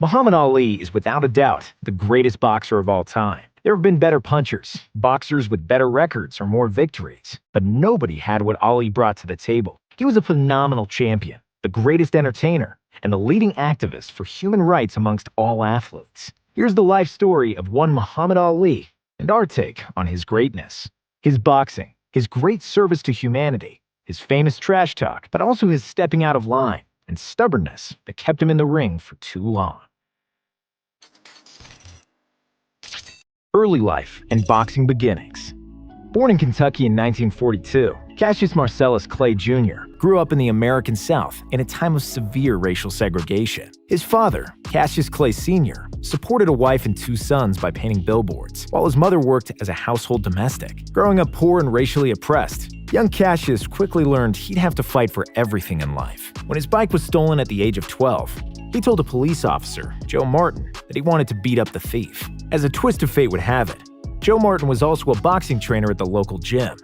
Muhammad Ali is without a doubt the greatest boxer of all time. There have been better punchers, boxers with better records or more victories, but nobody had what Ali brought to the table. He was a phenomenal champion, the greatest entertainer, and the leading activist for human rights amongst all athletes. Here's the life story of one Muhammad Ali and our take on his greatness. His boxing, his great service to humanity, his famous trash talk, but also his stepping out of line and stubbornness that kept him in the ring for too long. Early life and boxing beginnings. Born in Kentucky in 1942, Cassius Marcellus Clay Jr. grew up in the American South in a time of severe racial segregation. His father, Cassius Clay Sr., supported a wife and two sons by painting billboards, while his mother worked as a household domestic. Growing up poor and racially oppressed, young Cassius quickly learned he'd have to fight for everything in life. When his bike was stolen at the age of 12, he told a police officer, Joe Martin, that he wanted to beat up the thief. As a twist of fate would have it, Joe Martin was also a boxing trainer at the local gym,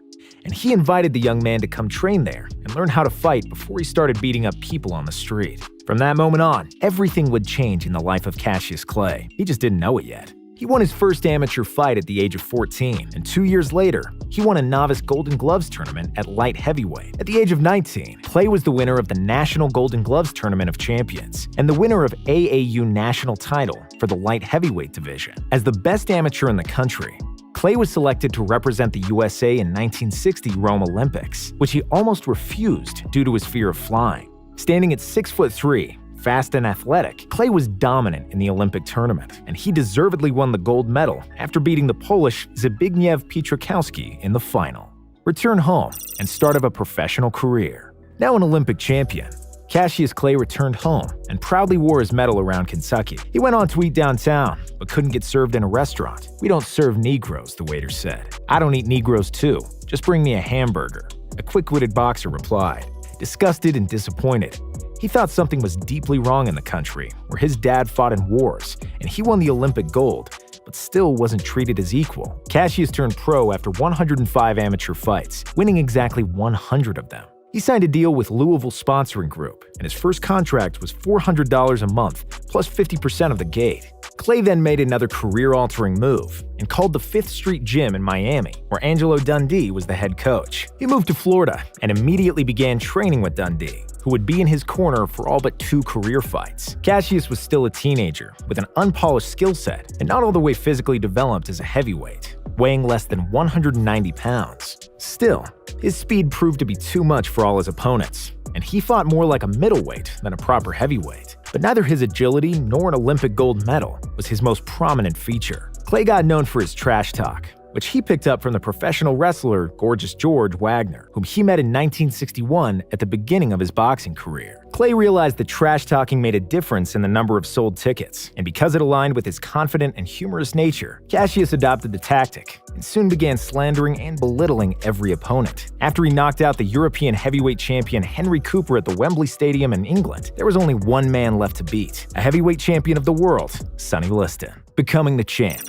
and he invited the young man to come train there and learn how to fight before he started beating up people on the street. From that moment on, everything would change in the life of Cassius Clay. He just didn't know it yet. He won his first amateur fight at the age of 14, and 2 years later, he won a novice Golden Gloves tournament at light heavyweight. At the age of 19, Clay was the winner of the National Golden Gloves Tournament of Champions and the winner of AAU national title for the light heavyweight division. As the best amateur in the country, Clay was selected to represent the USA in 1960 Rome Olympics, which he almost refused due to his fear of flying. Standing at 6'3", fast and athletic, Clay was dominant in the Olympic tournament, and he deservedly won the gold medal after beating the Polish Zbigniew Pietrzakowski in the final. Return home and start of a professional career. Now an Olympic champion, Cassius Clay returned home and proudly wore his medal around Kentucky. He went on to eat downtown, but couldn't get served in a restaurant. "We don't serve Negroes," the waiter said. "I don't eat Negroes too. Just bring me a hamburger," a quick-witted boxer replied. Disgusted and disappointed, he thought something was deeply wrong in the country, where his dad fought in wars, and he won the Olympic gold, but still wasn't treated as equal. Cassius turned pro after 105 amateur fights, winning exactly 100 of them. He signed a deal with Louisville Sponsoring Group, and his first contract was $400 a month, plus 50% of the gate. Clay then made another career-altering move and called the 5th Street Gym in Miami, where Angelo Dundee was the head coach. He moved to Florida and immediately began training with Dundee, who would be in his corner for all but 2 career fights. Cassius was still a teenager, with an unpolished skill set and not all the way physically developed as a heavyweight, weighing less than 190 pounds. Still, his speed proved to be too much for all his opponents, and he fought more like a middleweight than a proper heavyweight. But neither his agility nor an Olympic gold medal was his most prominent feature. Clay got known for his trash talk, which he picked up from the professional wrestler Gorgeous George Wagner, whom he met in 1961 at the beginning of his boxing career. Clay realized that trash-talking made a difference in the number of sold tickets, and because it aligned with his confident and humorous nature, Cassius adopted the tactic and soon began slandering and belittling every opponent. After he knocked out the European heavyweight champion Henry Cooper at the Wembley Stadium in England, there was only one man left to beat, a heavyweight champion of the world, Sonny Liston, becoming the champ.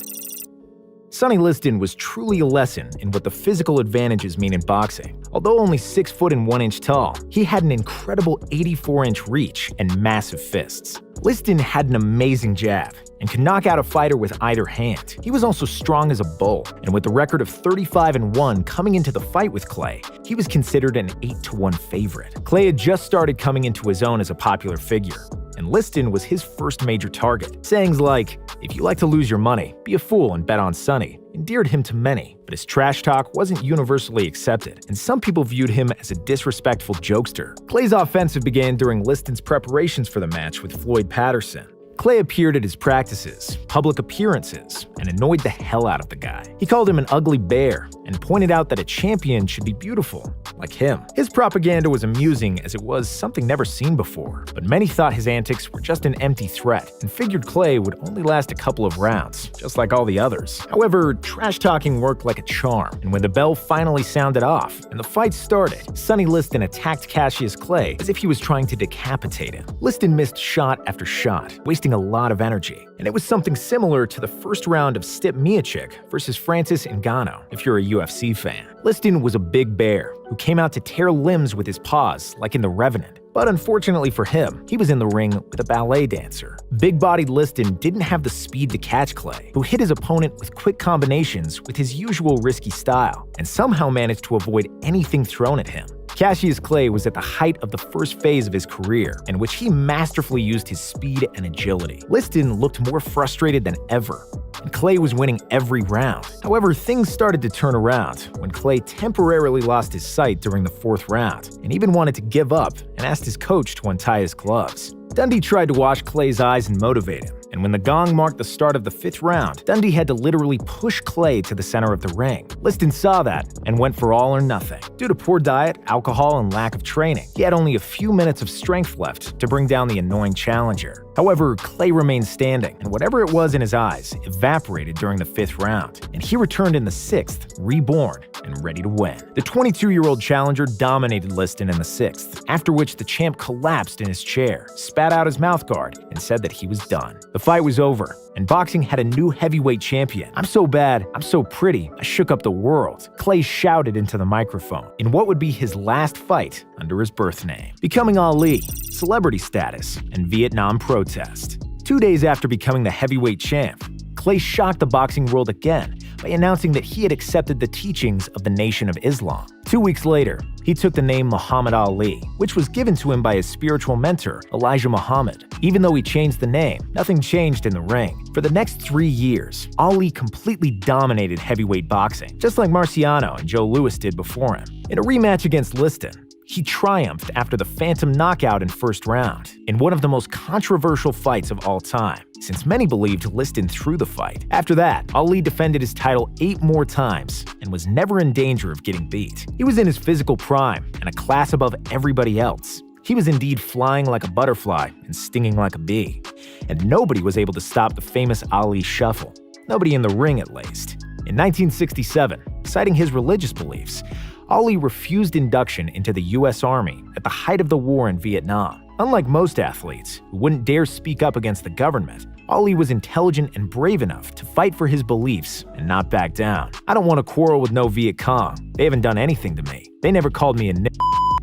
Sonny Liston was truly a lesson in what the physical advantages mean in boxing. Although only 6 foot and 1 inch tall, he had an incredible 84-inch reach and massive fists. Liston had an amazing jab and could knock out a fighter with either hand. He was also strong as a bull, and with the record of 35-1 coming into the fight with Clay, he was considered an 8-1 favorite. Clay had just started coming into his own as a popular figure, and Liston was his first major target. Sayings like, "If you like to lose your money, be a fool and bet on Sonny," endeared him to many, but his trash talk wasn't universally accepted, and some people viewed him as a disrespectful jokester. Clay's offensive began during Liston's preparations for the match with Floyd Patterson. Clay appeared at his practices, public appearances, and annoyed the hell out of the guy. He called him an ugly bear and pointed out that a champion should be beautiful, like him. His propaganda was amusing as it was something never seen before, but many thought his antics were just an empty threat and figured Clay would only last a couple of rounds, just like all the others. However, trash-talking worked like a charm, and when the bell finally sounded off and the fight started, Sonny Liston attacked Cassius Clay as if he was trying to decapitate him. Liston missed shot after shot, wasting a lot of energy, and it was something similar to the first round of Stipe Miocic versus Francis Ngannou, if you're a UFC fan. Liston was a big bear who came out to tear limbs with his paws like in The Revenant. But unfortunately for him, he was in the ring with a ballet dancer. Big-bodied Liston didn't have the speed to catch Clay, who hit his opponent with quick combinations with his usual risky style, and somehow managed to avoid anything thrown at him. Cassius Clay was at the height of the first phase of his career, in which he masterfully used his speed and agility. Liston looked more frustrated than ever, and Clay was winning every round. However, things started to turn around when Clay temporarily lost his sight during the fourth round, and even wanted to give up and asked his coach to untie his gloves. Dundee tried to wash Clay's eyes and motivate him, and when the gong marked the start of the fifth round, Dundee had to literally push Clay to the center of the ring. Liston saw that and went for all or nothing. Due to poor diet, alcohol, and lack of training, he had only a few minutes of strength left to bring down the annoying challenger. However, Clay remained standing, and whatever it was in his eyes evaporated during the fifth round, and he returned in the sixth, reborn and ready to win. The 22-year-old challenger dominated Liston in the sixth, after which the champ collapsed in his chair, spat out his mouthguard, and said that he was done. The fight was over, and boxing had a new heavyweight champion. "I'm so bad, I'm so pretty, I shook up the world," Clay shouted into the microphone, in what would be his last fight under his birth name. Becoming Ali, celebrity status, and Vietnam protest. 2 days after becoming the heavyweight champ, Clay shocked the boxing world again by announcing that he had accepted the teachings of the Nation of Islam. 2 weeks later, he took the name Muhammad Ali, which was given to him by his spiritual mentor, Elijah Muhammad. Even though he changed the name, nothing changed in the ring. For the next 3 years, Ali completely dominated heavyweight boxing, just like Marciano and Joe Louis did before him. In a rematch against Liston, he triumphed after the phantom knockout in first round, in one of the most controversial fights of all time, since many believed Liston threw the fight. After that, Ali defended his title 8 more times and was never in danger of getting beat. He was in his physical prime and a class above everybody else. He was indeed flying like a butterfly and stinging like a bee, and nobody was able to stop the famous Ali shuffle. Nobody in the ring, at least. In 1967, citing his religious beliefs, Ali refused induction into the U.S. Army at the height of the war in Vietnam. Unlike most athletes who wouldn't dare speak up against the government, Ali was intelligent and brave enough to fight for his beliefs and not back down. "I don't want to quarrel with no Viet Cong. They haven't done anything to me. They never called me a n***."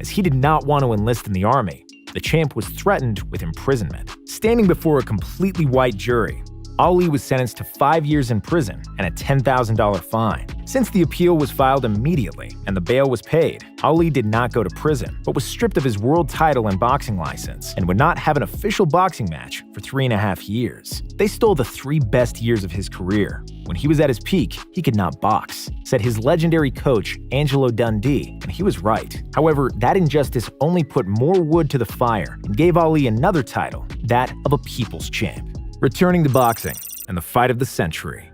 As he did not want to enlist in the army, the champ was threatened with imprisonment. Standing before a completely white jury, Ali was sentenced to 5 years in prison and a $10,000 fine. Since the appeal was filed immediately and the bail was paid, Ali did not go to prison, but was stripped of his world title and boxing license and would not have an official boxing match for 3.5 years. "They stole the 3 best years of his career. When he was at his peak, he could not box," said his legendary coach, Angelo Dundee, and he was right. However, that injustice only put more wood to the fire and gave Ali another title, that of a people's champ. Returning to boxing and the fight of the century.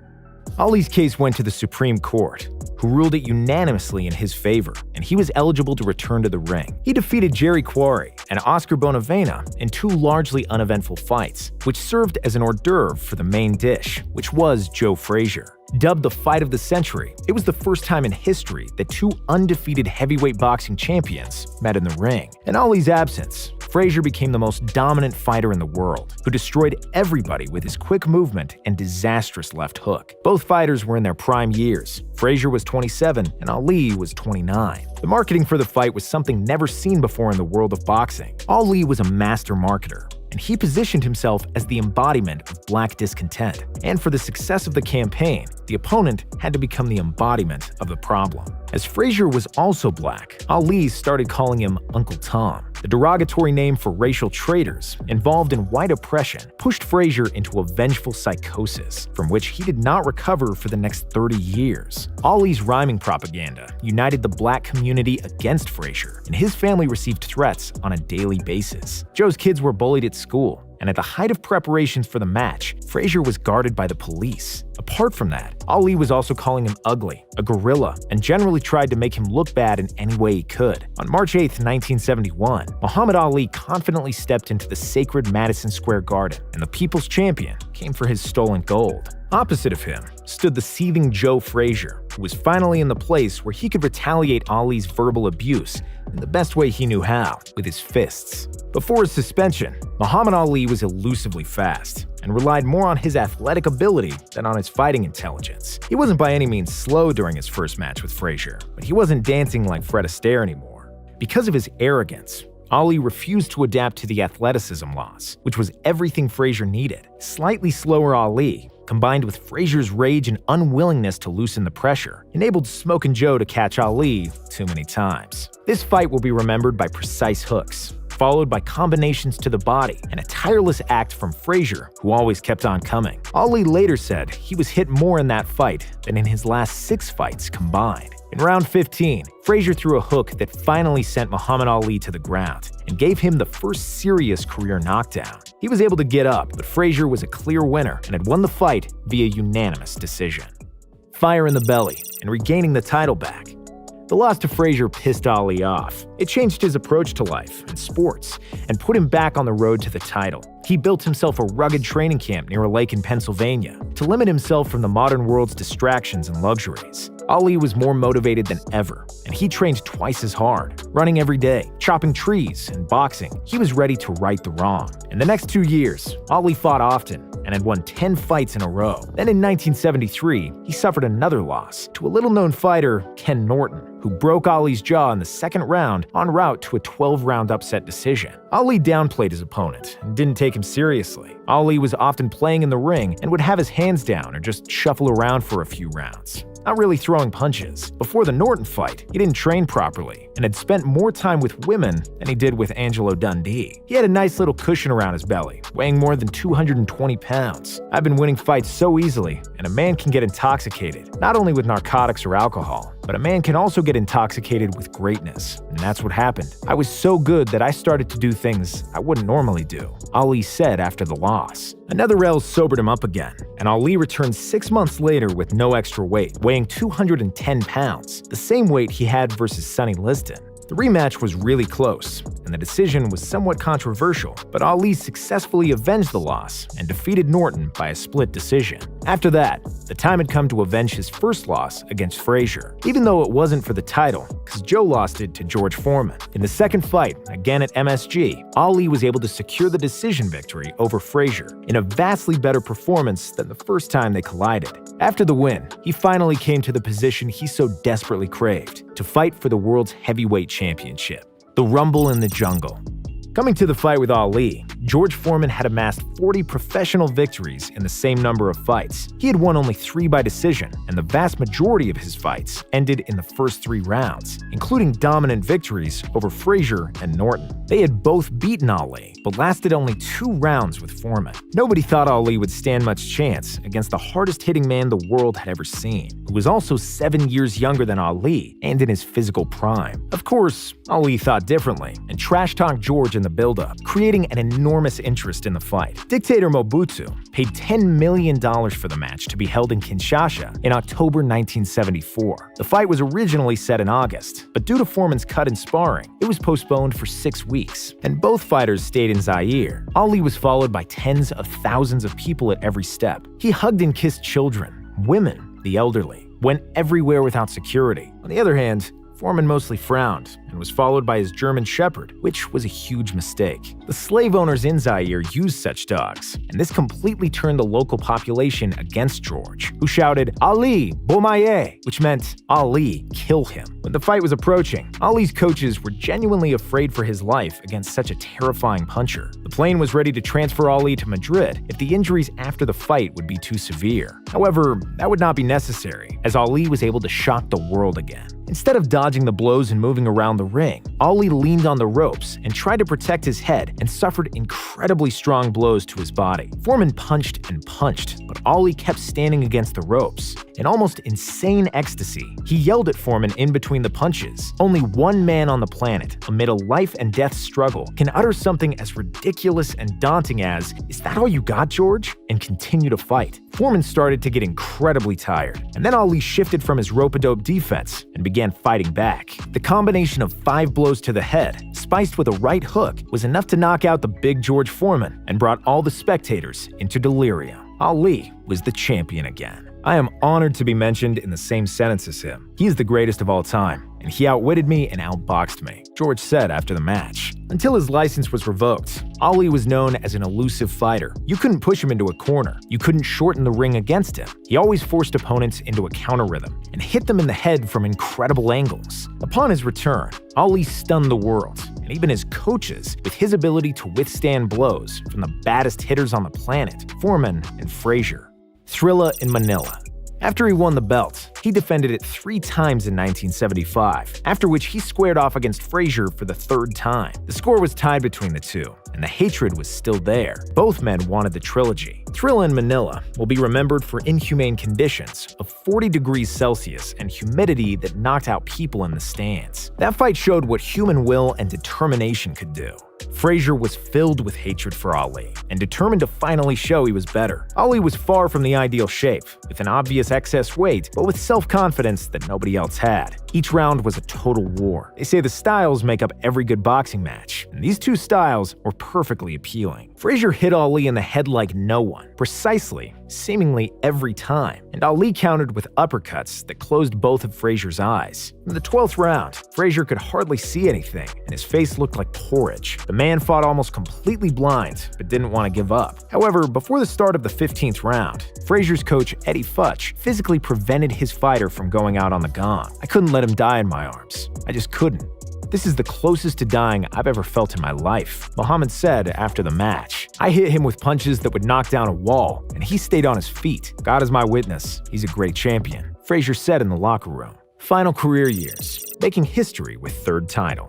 Ali's case went to the Supreme Court, who ruled it unanimously in his favor, and he was eligible to return to the ring. He defeated Jerry Quarry and Oscar Bonavena in 2 largely uneventful fights, which served as an hors d'oeuvre for the main dish, which was Joe Frazier. Dubbed the fight of the century, it was the first time in history that 2 undefeated heavyweight boxing champions met in the ring. In Ali's absence, Frazier became the most dominant fighter in the world, who destroyed everybody with his quick movement and disastrous left hook. Both fighters were in their prime years. Frazier was 27 and Ali was 29. The marketing for the fight was something never seen before in the world of boxing. Ali was a master marketer, and he positioned himself as the embodiment of black discontent. And for the success of the campaign, the opponent had to become the embodiment of the problem. As Frazier was also black, Ali started calling him Uncle Tom. The derogatory name for racial traitors involved in white oppression pushed Frazier into a vengeful psychosis, from which he did not recover for the next 30 years. Ali's rhyming propaganda united the black community against Frazier, and his family received threats on a daily basis. Joe's kids were bullied at school, and at the height of preparations for the match, Frazier was guarded by the police. Apart from that, Ali was also calling him ugly, a gorilla, and generally tried to make him look bad in any way he could. On March 8, 1971, Muhammad Ali confidently stepped into the sacred Madison Square Garden, and the people's champion came for his stolen gold. Opposite of him stood the seething Joe Frazier, who was finally in the place where he could retaliate Ali's verbal abuse in the best way he knew how, with his fists. Before his suspension, Muhammad Ali was elusively fast and relied more on his athletic ability than on his fighting intelligence. He wasn't by any means slow during his first match with Frazier, but he wasn't dancing like Fred Astaire anymore. Because of his arrogance, Ali refused to adapt to the athleticism loss, which was everything Frazier needed. Slightly slower Ali, combined with Frazier's rage and unwillingness to loosen the pressure, enabled Smokin' Joe to catch Ali too many times. This fight will be remembered by precise hooks, followed by combinations to the body and a tireless act from Frazier, who always kept on coming. Ali later said he was hit more in that fight than in his last 6 fights combined. In round 15, Frazier threw a hook that finally sent Muhammad Ali to the ground and gave him the first serious career knockdown. He was able to get up, but Frazier was a clear winner and had won the fight via unanimous decision. Fire in the belly and regaining the title back. The loss to Frazier pissed Ali off. It changed his approach to life and sports and put him back on the road to the title. He built himself a rugged training camp near a lake in Pennsylvania to limit himself from the modern world's distractions and luxuries. Ali was more motivated than ever, and he trained twice as hard, running every day, chopping trees, and boxing. He was ready to right the wrong. In the next 2 years, Ali fought often and had won 10 fights in a row. Then in 1973, he suffered another loss to a little-known fighter, Ken Norton, who broke Ali's jaw in the second round en route to a 12-round upset decision. Ali downplayed his opponent and didn't take him seriously. Ali was often playing in the ring and would have his hands down or just shuffle around for a few rounds, not really throwing punches. Before the Norton fight, he didn't train properly and had spent more time with women than he did with Angelo Dundee. He had a nice little cushion around his belly, weighing more than 220 pounds. I've been winning fights so easily, and a man can get intoxicated, not only with narcotics or alcohol, but a man can also get intoxicated with greatness, and that's what happened. I was so good that I started to do things I wouldn't normally do, Ali said after the loss. Another L sobered him up again, and Ali returned 6 months later with no extra weight, weighing 210 pounds, the same weight he had versus Sonny Liston. The rematch was really close, and the decision was somewhat controversial, but Ali successfully avenged the loss and defeated Norton by a split decision. After that, the time had come to avenge his first loss against Frazier, even though it wasn't for the title, because Joe lost it to George Foreman. In the second fight, again at MSG, Ali was able to secure the decision victory over Frazier in a vastly better performance than the first time they collided. After the win, he finally came to the position he so desperately craved, to fight for the world's heavyweight championship. The Rumble in the Jungle. Coming to the fight with Ali, George Foreman had amassed 40 professional victories in the same number of fights. He had won only 3 by decision, and the vast majority of his fights ended in the first 3 rounds, including dominant victories over Frazier and Norton. They had both beaten Ali, but lasted only 2 rounds with Foreman. Nobody thought Ali would stand much chance against the hardest-hitting man the world had ever seen, who was also 7 years younger than Ali and in his physical prime. Of course, Ali thought differently and trash-talked George in the build-up, creating an enormous interest in the fight. Dictator Mobutu paid $10 million for the match to be held in Kinshasa in October 1974. The fight was originally set in August, but due to Foreman's cut in sparring, it was postponed for 6 weeks, and both fighters stayed in Zaire. Ali was followed by tens of thousands of people at every step. He hugged and kissed children, women, the elderly, went everywhere without security. On the other hand, Foreman mostly frowned and was followed by his German Shepherd, which was a huge mistake. The slave owners in Zaire used such dogs, and this completely turned the local population against George, who shouted, "Ali, Bomaye," which meant, "Ali, kill him." When the fight was approaching, Ali's coaches were genuinely afraid for his life against such a terrifying puncher. The plane was ready to transfer Ali to Madrid if the injuries after the fight would be too severe. However, that would not be necessary, as Ali was able to shock the world again. Instead of dodging the blows and moving around the ring, Ali leaned on the ropes and tried to protect his head and suffered incredibly strong blows to his body. Foreman punched and punched, but Ali kept standing against the ropes. In almost insane ecstasy, he yelled at Foreman in between the punches. Only one man on the planet, amid a life and death struggle, can utter something as ridiculous and daunting as, "Is that all you got, George?" and continue to fight. Foreman started to get incredibly tired, and then Ali shifted from his rope-a-dope defense and began fighting back. The combination of 5 blows to the head, spiced with a right hook, was enough to knock out the big George Foreman and brought all the spectators into delirium. Ali was the champion again. I am honored to be mentioned in the same sentence as him. He is the greatest of all time, and he outwitted me and outboxed me," George said after the match. Until his license was revoked, Ali was known as an elusive fighter. You couldn't push him into a corner. You couldn't shorten the ring against him. He always forced opponents into a counter rhythm and hit them in the head from incredible angles. Upon his return, Ali stunned the world, and even his coaches, with his ability to withstand blows from the baddest hitters on the planet, Foreman and Frazier. Thrilla in Manila. After he won the belt, he defended it 3 times in 1975, after which he squared off against Frazier for the 3rd time. The score was tied between the two, and the hatred was still there. Both men wanted the trilogy. Thrilla in Manila will be remembered for inhumane conditions of 40 degrees Celsius and humidity that knocked out people in the stands. That fight showed what human will and determination could do. Frazier was filled with hatred for Ali and determined to finally show he was better. Ali was far from the ideal shape, with an obvious excess weight, but with self-confidence that nobody else had. Each round was a total war. They say the styles make up every good boxing match, and these two styles were perfectly appealing. Frazier hit Ali in the head like no one, precisely, seemingly every time, and Ali countered with uppercuts that closed both of Frazier's eyes. In the 12th round, Frazier could hardly see anything, and his face looked like porridge. The man fought almost completely blind, but didn't want to give up. However, before the start of the 15th round, Frazier's coach, Eddie Futch, physically prevented his fighter from going out on the gong. "I couldn't let him die in my arms. I just couldn't. This is the closest to dying I've ever felt in my life," Muhammad said after the match. "I hit him with punches that would knock down a wall, and he stayed on his feet. God is my witness, he's a great champion," Frazier said in the locker room. Final career years, making history with 3rd title.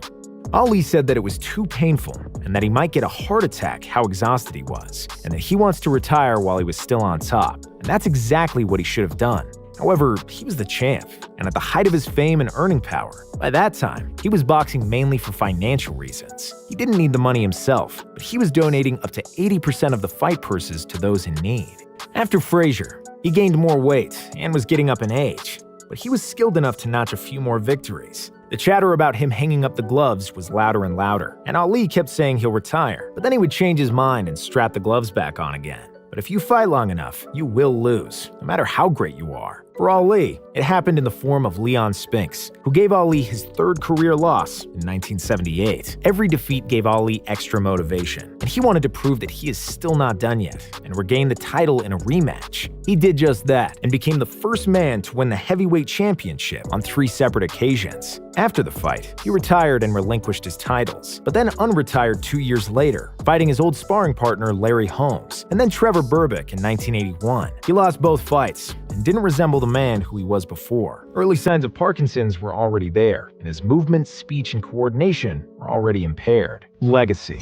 Ali said that it was too painful and that he might get a heart attack how exhausted he was, and that he wants to retire while he was still on top. And that's exactly what he should have done. However, he was the champ, and at the height of his fame and earning power. By that time, he was boxing mainly for financial reasons. He didn't need the money himself, but he was donating up to 80% of the fight purses to those in need. After Frazier, he gained more weight and was getting up in age, but he was skilled enough to notch a few more victories. The chatter about him hanging up the gloves was louder and louder, and Ali kept saying he'll retire, but then he would change his mind and strap the gloves back on again. But if you fight long enough, you will lose, no matter how great you are. For Ali, it happened in the form of Leon Spinks, who gave Ali his 3rd career loss in 1978. Every defeat gave Ali extra motivation, and he wanted to prove that he is still not done yet and regain the title in a rematch. He did just that and became the first man to win the heavyweight championship on 3 separate occasions. After the fight, he retired and relinquished his titles, but then unretired 2 years later, fighting his old sparring partner Larry Holmes, and then Trevor Berbick in 1981. He lost both fights and didn't resemble the man who he was before. Early signs of Parkinson's were already there, and his movement, speech, and coordination were already impaired. Legacy.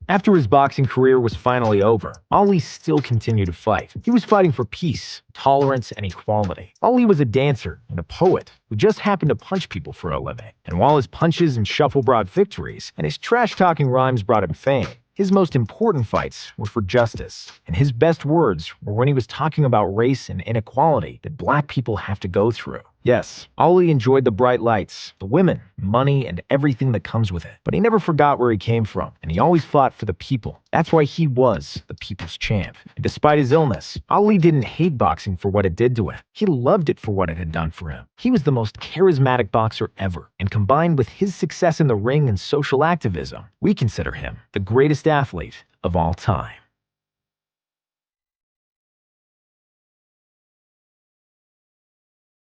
After his boxing career was finally over, Ali still continued to fight. He was fighting for peace, tolerance, and equality. Ali was a dancer and a poet who just happened to punch people for a living. And while his punches and shuffle brought victories, and his trash-talking rhymes brought him fame, his most important fights were for justice, and his best words were when he was talking about race and inequality that Black people have to go through. Yes, Ali enjoyed the bright lights, the women, money, and everything that comes with it. But he never forgot where he came from, and he always fought for the people. That's why he was the people's champ. And despite his illness, Ali didn't hate boxing for what it did to him. He loved it for what it had done for him. He was the most charismatic boxer ever, and combined with his success in the ring and social activism, we consider him the greatest athlete of all time.